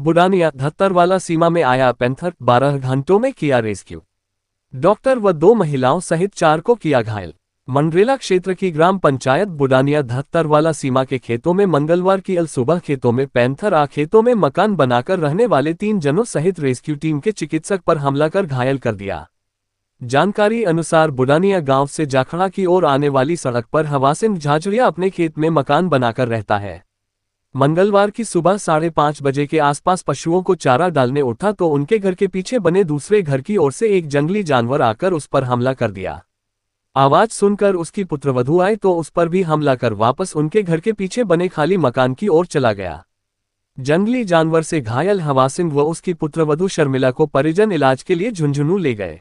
बुडानिया धत्तरवाला सीमा में आया पैंथर, 12 घंटों में किया रेस्क्यू। डॉक्टर व 2 महिलाओं सहित 4 को किया घायल। मंडरेला क्षेत्र की ग्राम पंचायत बुडानिया धत्तरवाला सीमा के खेतों में मंगलवार की सुबह खेतों में पैंथर आ खेतों में मकान बनाकर रहने वाले 3 जनों सहित रेस्क्यू टीम के चिकित्सक पर हमला कर घायल कर दिया। जानकारी अनुसार बुडानिया गांव से जाखड़ा की ओर आने वाली सड़क पर हवासिन झाझड़िया अपने खेत में मकान बनाकर रहता है। मंगलवार की सुबह 5:30 बजे के आसपास पशुओं को चारा डालने उठा तो उनके घर के पीछे बने दूसरे घर की ओर से एक जंगली जानवर आकर उस पर हमला कर दिया। आवाज सुनकर उसकी पुत्रवधू आई तो उस पर भी हमला कर वापस उनके घर के पीछे बने खाली मकान की ओर चला गया। जंगली जानवर से घायल हवासिन व उसकी पुत्रवधू शर्मिला को परिजन इलाज के लिए झुंझुनू ले गए।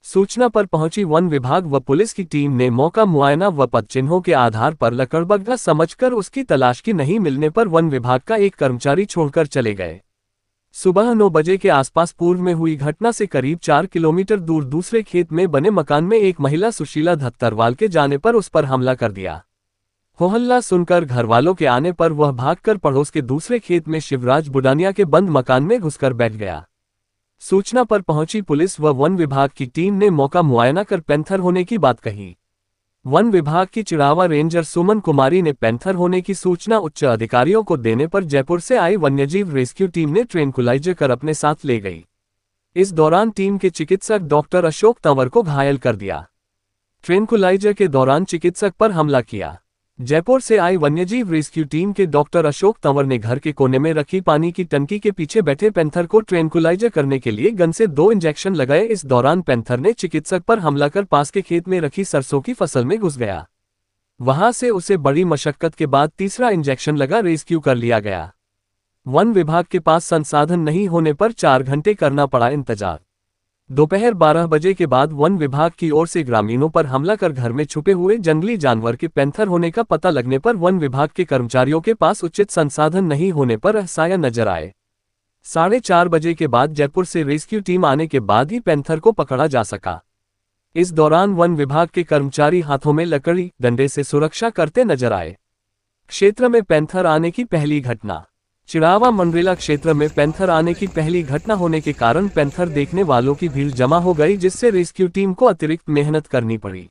सूचना पर पहुंची वन विभाग व पुलिस की टीम ने मौका मुआयना व पदचिन्हों के आधार पर लकड़बग्घा समझकर उसकी तलाश की नहीं मिलने पर वन विभाग का एक कर्मचारी छोड़कर चले गए। सुबह 9 बजे के आसपास पूर्व में हुई घटना से करीब 4 किलोमीटर दूर दूसरे खेत में बने मकान में एक महिला सुशीला धत्तरवाल के जाने पर उस पर हमला कर दिया। हो-हल्ला सुनकर घरवालों के आने पर वह भागकर पड़ोस के दूसरे खेत में शिवराज बुडानिया के बंद मकान में घुसकर बैठ गया। सूचना पर पहुंची पुलिस व वन विभाग की टीम ने मौका मुआयना कर पैंथर होने की बात कही। वन विभाग की चिड़ावा रेंजर सुमन कुमारी ने पैंथर होने की सूचना उच्च अधिकारियों को देने पर जयपुर से आई वन्यजीव रेस्क्यू टीम ने ट्रेनकुलाइजर कर अपने साथ ले गई। इस दौरान टीम के चिकित्सक डॉक्टर अशोक तंवर को घायल कर दिया। ट्रेनकुलाइजर के दौरान चिकित्सक पर हमला किया। जयपुर से आई वन्यजीव रेस्क्यू टीम के डॉक्टर अशोक तंवर ने घर के कोने में रखी पानी की टंकी के पीछे बैठे पैंथर को ट्रेनकुलाइजर करने के लिए गन से 2 इंजेक्शन लगाए। इस दौरान पैंथर ने चिकित्सक पर हमला कर पास के खेत में रखी सरसों की फसल में घुस गया। वहां से उसे बड़ी मशक्कत के बाद तीसरा इंजेक्शन लगा रेस्क्यू कर लिया गया। वन विभाग के पास संसाधन नहीं होने पर 4 घंटे करना पड़ा इंतजार। दोपहर 12 बजे के बाद वन विभाग की ओर से ग्रामीणों पर हमला कर घर में छुपे हुए जंगली जानवर के पैंथर होने का पता लगने पर वन विभाग के कर्मचारियों के पास उचित संसाधन नहीं होने पर असहाय नजर आए। 4:30 बजे के बाद जयपुर से रेस्क्यू टीम आने के बाद ही पैंथर को पकड़ा जा सका। इस दौरान वन विभाग के कर्मचारी हाथों में लकड़ी डंडे से सुरक्षा करते नजर आए। क्षेत्र में पैंथर आने की पहली घटना। चिड़ावा मंडरेला क्षेत्र में पैंथर आने की पहली घटना होने के कारण पैंथर देखने वालों की भीड़ जमा हो गई, जिससे रेस्क्यू टीम को अतिरिक्त मेहनत करनी पड़ी।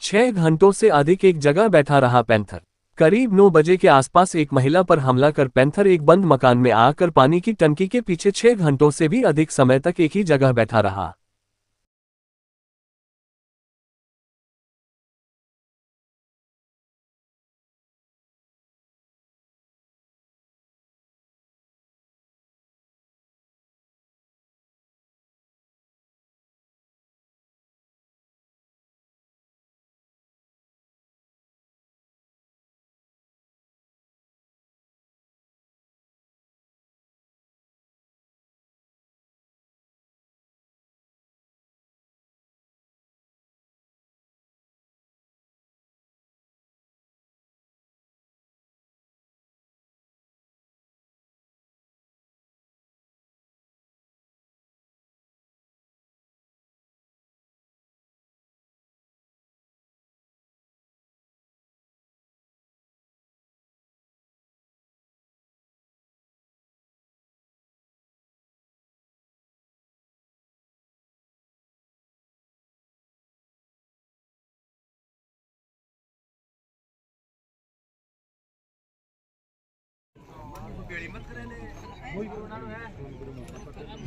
6 घंटों से अधिक एक जगह बैठा रहा पैंथर। करीब 9 बजे के आसपास एक महिला पर हमला कर पैंथर एक बंद मकान में आकर पानी की टंकी के पीछे 6 घंटों से भी अधिक समय तक एक ही जगह बैठा रहा।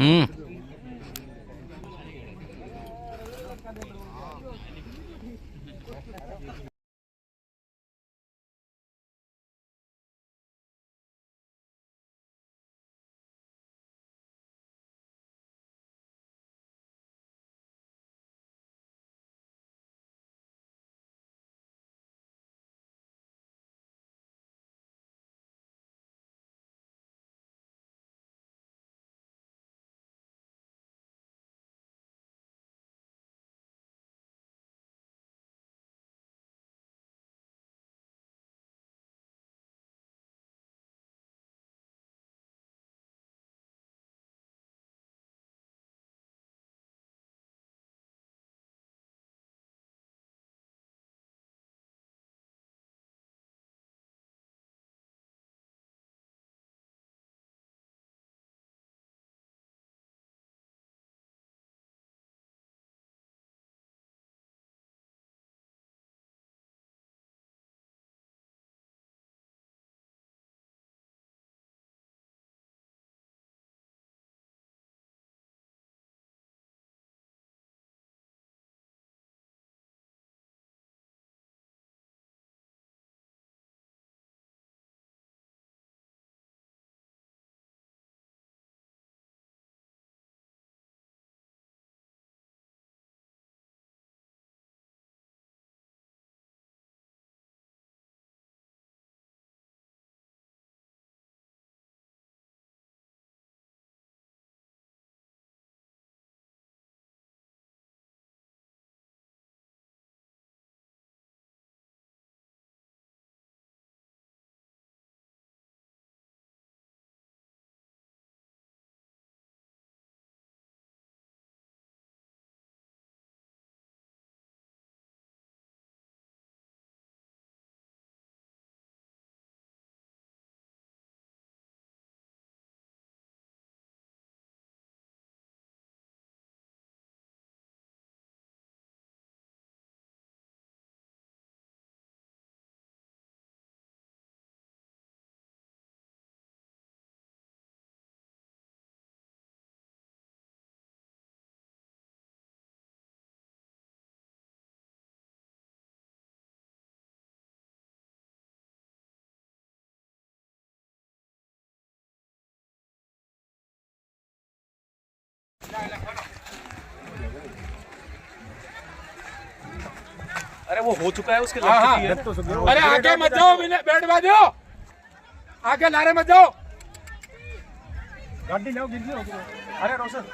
हम्म। अरे वो हो चुका है उसके हाँ हाँ अरे आगे मत जाओ बैठ बाजो आगे लारे मत जाओ गाड़ी लाओ गिर गई अरे रोशन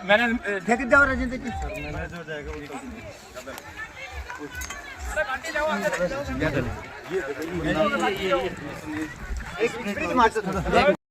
मैंने ठेके जाओ राजेंद्र की मैनेजर जाएगा गाड़ी लाओ आगे एक मिनट मार दो थोड़ा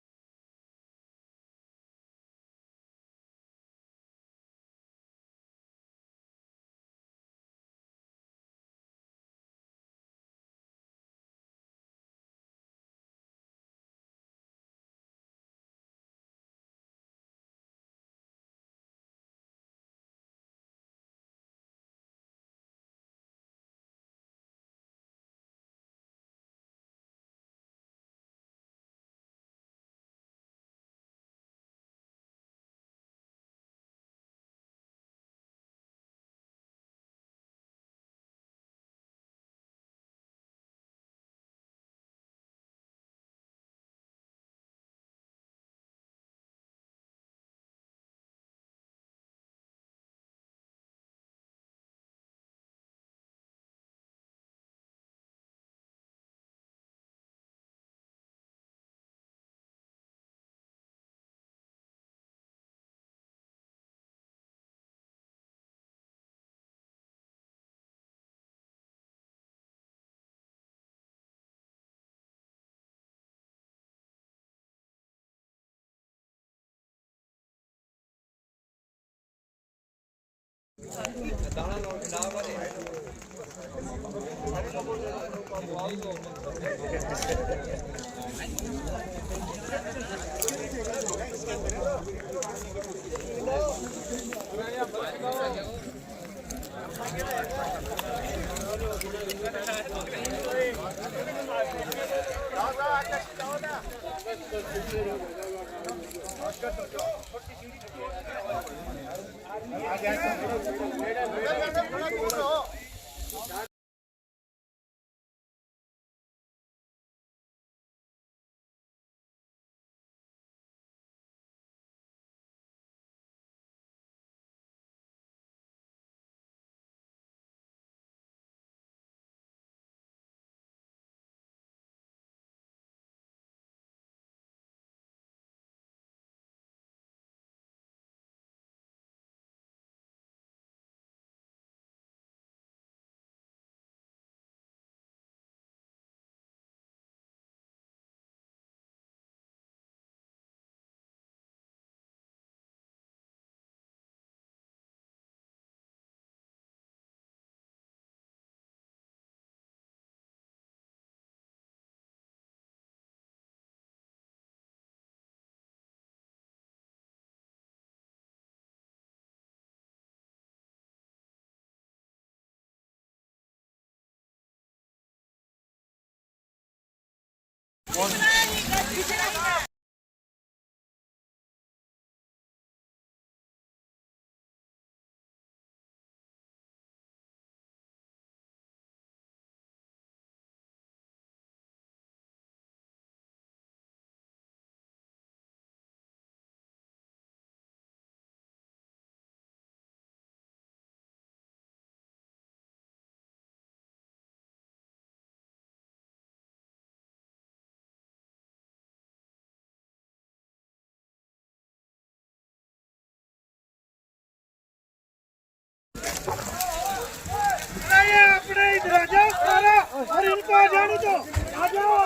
अपने इधर आ जाओ सारा और इनको आ जाने दो आ जाओ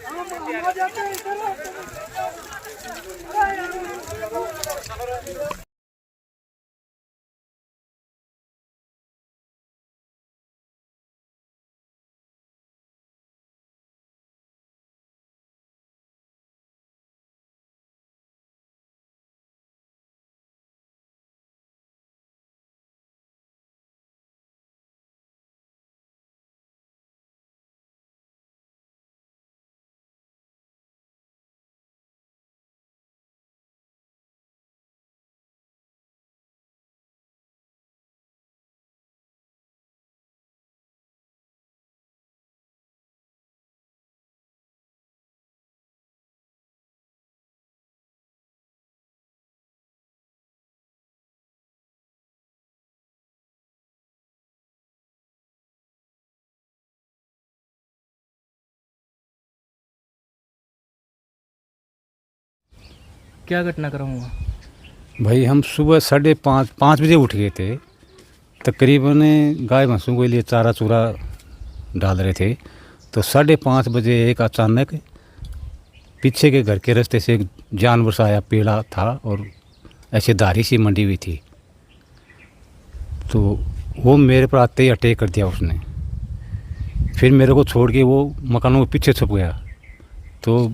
हम आ जाते हैं इधर क्या घटनाक्रम हुआ? भाई हम सुबह 5:30 बजे उठ गए थे। तकरीबन गाय भैंसों के लिए चारा चूरा डाल रहे थे, तो 5:30 बजे एक अचानक पीछे के घर के रास्ते से एक जानवर सा आया, पेड़ा था और ऐसे धारी सी मंडी हुई थी, तो वो मेरे पर आते ही अटैक कर दिया उसने। फिर मेरे को छोड़ के वो मकानों के पीछे छुप गया। तो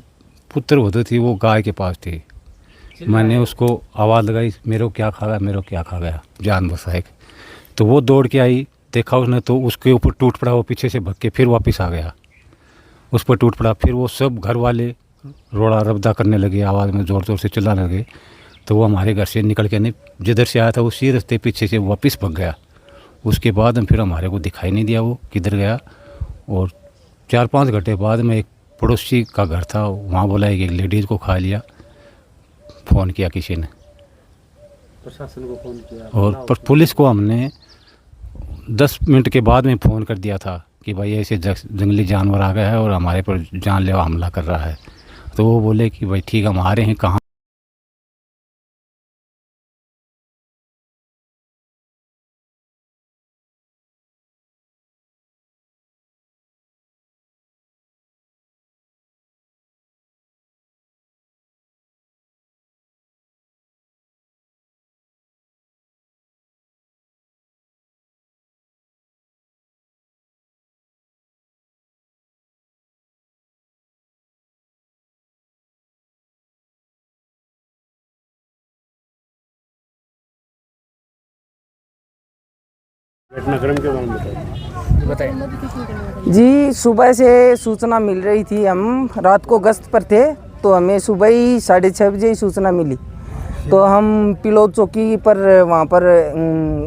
पुत्र होते थी, वो गाय के पास थी। मैंने उसको आवाज़ लगाई, मेरे को क्या खा गया, मेरे को क्या खा गया, जानवर सा एक। तो वो दौड़ के आई, देखा उसने तो उसके ऊपर टूट पड़ा। वो पीछे से भग के फिर वापस आ गया, उस पर टूट पड़ा। फिर वो सब घर वाले रोड़ा रबदा करने लगे, आवाज़ में ज़ोर ज़ोर से चिल्लाने लगे। तो वो हमारे घर से निकल के नहीं, जिधर से आया था उसी रास्ते पीछे से वापस भग गया। उसके बाद फिर हमारे को दिखाई नहीं दिया वो किधर गया। और 4-5 घंटे बाद में एक पड़ोसी का घर था, वहाँ बोला एक लेडीज़ को खा लिया। फ़ोन किया किसी ने, प्रशासन को फ़ोन किया, और पुलिस को हमने 10 मिनट के बाद में फ़ोन कर दिया था कि भाई ऐसे जंगली जानवर आ गया है और हमारे पर जानलेवा हमला कर रहा है। तो वो बोले कि भाई ठीक, हम आ रहे हैं, कहाँ। घटनाक्रम के बारे में बताइए। जी, सुबह से सूचना मिल रही थी। हम रात को गश्त पर थे, तो हमें सुबह ही 6:30 बजे ही सूचना मिली। तो हम पिलो चौकी पर वहाँ पर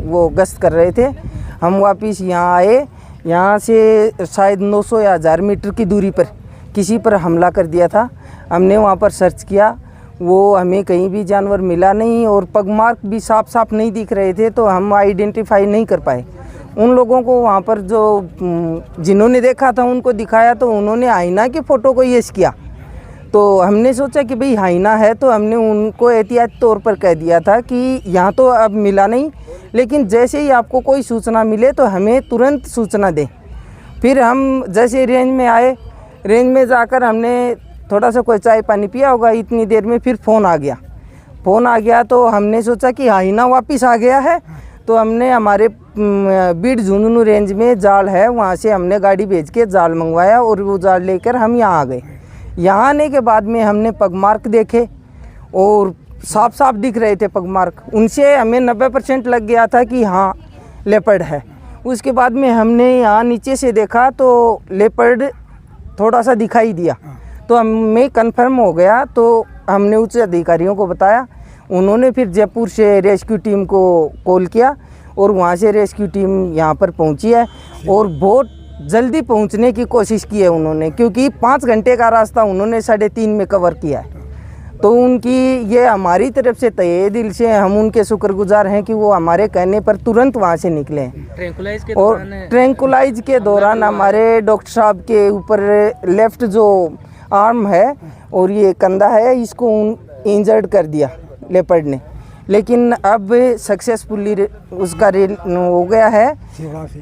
वो गश्त कर रहे थे। हम वापस यहाँ आए। यहाँ से शायद 900 या 1000 मीटर की दूरी पर किसी पर हमला कर दिया था। हमने वहाँ पर सर्च किया, वो हमें कहीं भी जानवर मिला नहीं और पगमार्क भी साफ साफ नहीं दिख रहे थे, तो हम आइडेंटिफाई नहीं कर पाए। उन लोगों को वहाँ पर जो जिन्होंने देखा था उनको दिखाया, तो उन्होंने हाइना की फ़ोटो को यस किया। तो हमने सोचा कि भाई हाइना है, तो हमने उनको एहतियात तौर पर कह दिया था कि यहाँ तो अब मिला नहीं, लेकिन जैसे ही आपको कोई सूचना मिले तो हमें तुरंत सूचना दें। फिर हम जैसे रेंज में आए, रेंज में जाकर हमने थोड़ा सा कोई चाय पानी पिया होगा, इतनी देर में फिर फ़ोन आ गया। तो हमने सोचा कि हाइना वापस आ गया है। तो हमने हमारे बीड झुंझुनू रेंज में जाल है, वहाँ से हमने गाड़ी भेज के जाल मंगवाया और वो जाल लेकर हम यहाँ आ गए। यहाँ आने के बाद में हमने पगमार्क देखे और साफ साफ दिख रहे थे पगमार्क। उनसे हमें 90% लग गया था कि हाँ लेपर्ड है। उसके बाद में हमने यहाँ नीचे से देखा तो लेपर्ड थोड़ा सा दिखाई दिया, तो हमें कंफर्म हो गया। तो हमने उच्च अधिकारियों को बताया, उन्होंने फिर जयपुर से रेस्क्यू टीम को कॉल किया और वहाँ से रेस्क्यू टीम यहाँ पर पहुँची है और बहुत जल्दी पहुँचने की कोशिश की है उन्होंने, क्योंकि 5 घंटे का रास्ता उन्होंने 3:30 में कवर किया है। तो उनकी ये हमारी तरफ से तहे दिल से हम उनके शुक्रगुजार हैं कि वो हमारे कहने पर तुरंत वहाँ से निकले हैं। और ट्रैंकुलाइज के दौरान हमारे डॉक्टर साहब के ऊपर लेफ़्ट जो आर्म है और ये कंधा है, इसको इंजर्ड कर दिया लेपर्ड ने, लेकिन अब सक्सेसफुली उसका हो गया है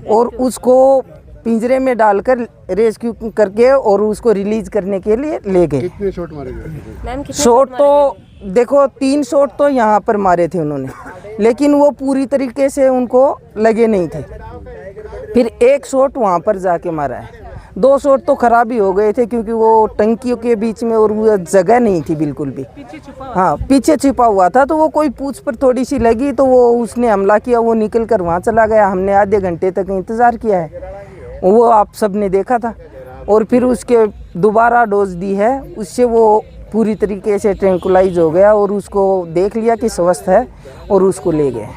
और उसको पिंजरे में डालकर रेस्क्यू करके और उसको रिलीज करने के लिए ले गए। कितने शॉट मारे गए? शॉट तो देखो 3 शॉट तो यहाँ पर मारे थे उन्होंने, लेकिन वो पूरी तरीके से उनको लगे नहीं थे। फिर 1 शॉट वहाँ पर जाके मारा है। 2 शॉट तो खराब ही हो गए थे, क्योंकि वो टंकियों के बीच में और वो जगह नहीं थी बिल्कुल भी। हाँ, पीछे छिपा हुआ था, तो वो कोई पूंछ पर थोड़ी सी लगी तो वो उसने हमला किया, वो निकल कर वहाँ चला गया। हमने आधे घंटे तक इंतज़ार किया है, वो आप सब ने देखा था। और फिर उसके दोबारा डोज दी है, उससे वो पूरी तरीके से ट्रैंकुलाइज हो गया और उसको देख लिया कि स्वस्थ है और उसको ले गए।